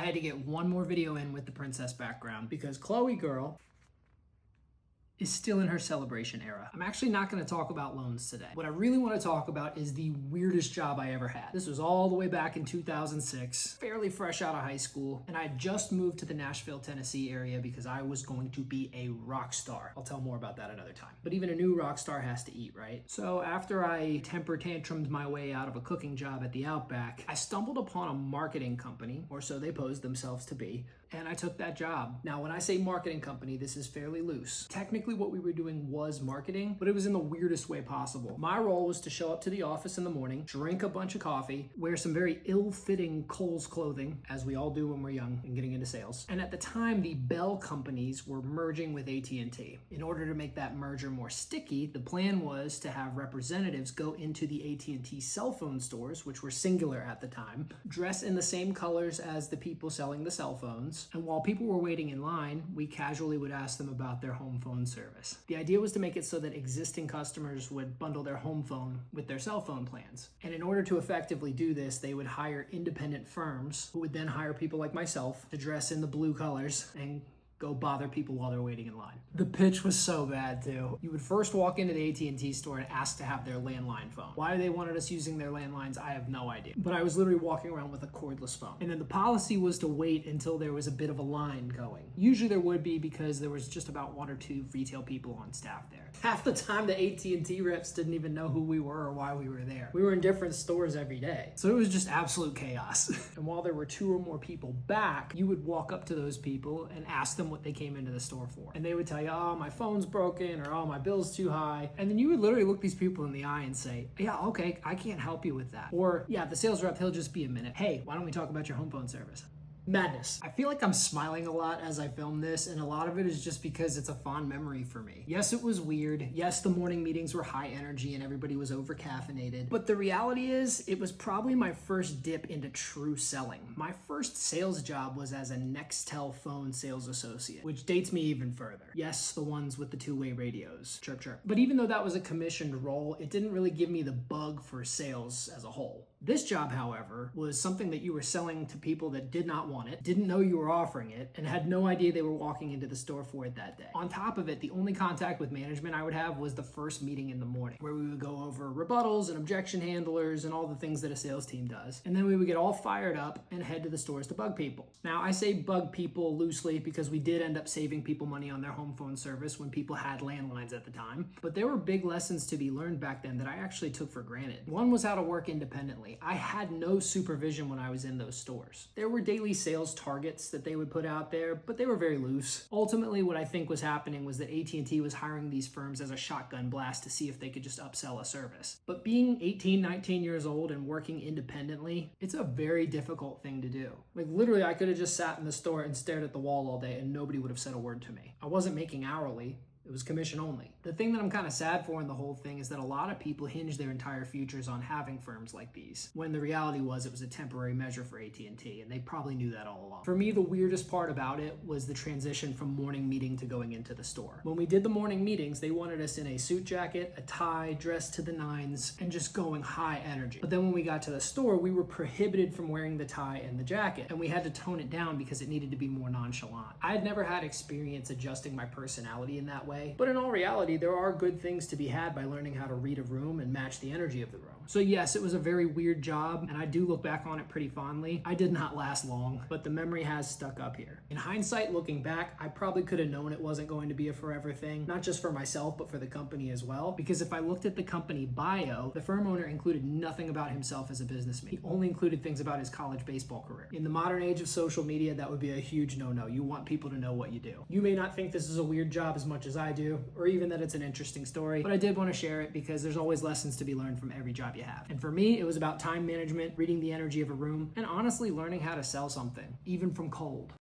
had to get one more video in with the princess background because Chloe girl is still in her celebration era. I'm actually not gonna talk about loans today. What I really wanna talk about is the weirdest job I ever had. This was all the way back in 2006, fairly fresh out of high school, and I had just moved to the Nashville, Tennessee area because I was going to be a rock star. I'll tell more about that another time. But even a new rock star has to eat, right? So after I temper tantrumed my way out of a cooking job at the Outback, I stumbled upon a marketing company, or so they posed themselves to be, and I took that job. Now, when I say marketing company, this is fairly loose. Technically, what we were doing was marketing, but it was in the weirdest way possible. My role was to show up to the office in the morning, drink a bunch of coffee, wear some very ill-fitting Kohl's clothing, as we all do when we're young and getting into sales. And at the time, the Bell companies were merging with AT&T. In order to make that merger more sticky, the plan was to have representatives go into the AT&T cell phone stores, which were singular at the time, dress in the same colors as the people selling the cell phones, and while people were waiting in line, we casually would ask them about their home phone service. The idea was to make it so that existing customers would bundle their home phone with their cell phone plans. And in order to effectively do this, they would hire independent firms who would then hire people like myself to dress in the blue colors and go bother people while they're waiting in line. The pitch was so bad too. You would first walk into the AT&T store and ask to have their landline phone. Why they wanted us using their landlines, I have no idea. But I was literally walking around with a cordless phone. And then the policy was to wait until there was a bit of a line going. Usually there would be because there was just about one or two retail people on staff there. Half the time the AT&T reps didn't even know who we were or why we were there. We were in different stores every day. So it was just absolute chaos. And while there were two or more people back, you would walk up to those people and ask them what they came into the store for. And they would tell you, oh, my phone's broken, or oh, my bill's too high. And then you would literally look these people in the eye and say, yeah, okay, I can't help you with that. Or yeah, the sales rep, he'll just be a minute. Hey, why don't we talk about your home phone service? Madness. I feel like I'm smiling a lot as I film this, and a lot of it is just because it's a fond memory for me. Yes, it was weird. Yes, the morning meetings were high energy and everybody was over caffeinated. But the reality is, it was probably my first dip into true selling. My first sales job was as a Nextel phone sales associate, which dates me even further. Yes, the ones with the two-way radios. Chirp, chirp. But even though that was a commissioned role, it didn't really give me the bug for sales as a whole. This job, however, was something that you were selling to people that did not want it, didn't know you were offering it, and had no idea they were walking into the store for it that day. On top of it, the only contact with management I would have was the first meeting in the morning, where we would go over rebuttals and objection handlers and all the things that a sales team does. And then we would get all fired up and head to the stores to bug people. Now, I say bug people loosely because we did end up saving people money on their home phone service when people had landlines at the time, but there were big lessons to be learned back then that I actually took for granted. One was how to work independently. I had no supervision when I was in those stores. There were daily sales targets that they would put out there, but they were very loose. Ultimately, what I think was happening was that AT&T was hiring these firms as a shotgun blast to see if they could just upsell a service. But being 18, 19 years old and working independently, it's a very difficult thing to do. Like literally, I could have just sat in the store and stared at the wall all day and nobody would have said a word to me. I wasn't making hourly. It was commission only. The thing that I'm kind of sad for in the whole thing is that a lot of people hinge their entire futures on having firms like these, when the reality was it was a temporary measure for AT&T, and they probably knew that all along. For me, the weirdest part about it was the transition from morning meeting to going into the store. When we did the morning meetings, they wanted us in a suit jacket, a tie, dressed to the nines, and just going high energy. But then when we got to the store, we were prohibited from wearing the tie and the jacket, and we had to tone it down because it needed to be more nonchalant. I had never had experience adjusting my personality in that way. But in all reality, there are good things to be had by learning how to read a room and match the energy of the room. So yes, it was a very weird job, and I do look back on it pretty fondly. I did not last long, but the memory has stuck up here. In hindsight, looking back, I probably could have known it wasn't going to be a forever thing, not just for myself, but for the company as well. Because if I looked at the company bio, the firm owner included nothing about himself as a businessman. He only included things about his college baseball career. In the modern age of social media, that would be a huge no-no. You want people to know what you do. You may not think this is a weird job as much as I do, or even that it's an interesting story, but I did want to share it because there's always lessons to be learned from every job you have. And for me, it was about time management, reading the energy of a room, and honestly learning how to sell something, even from cold.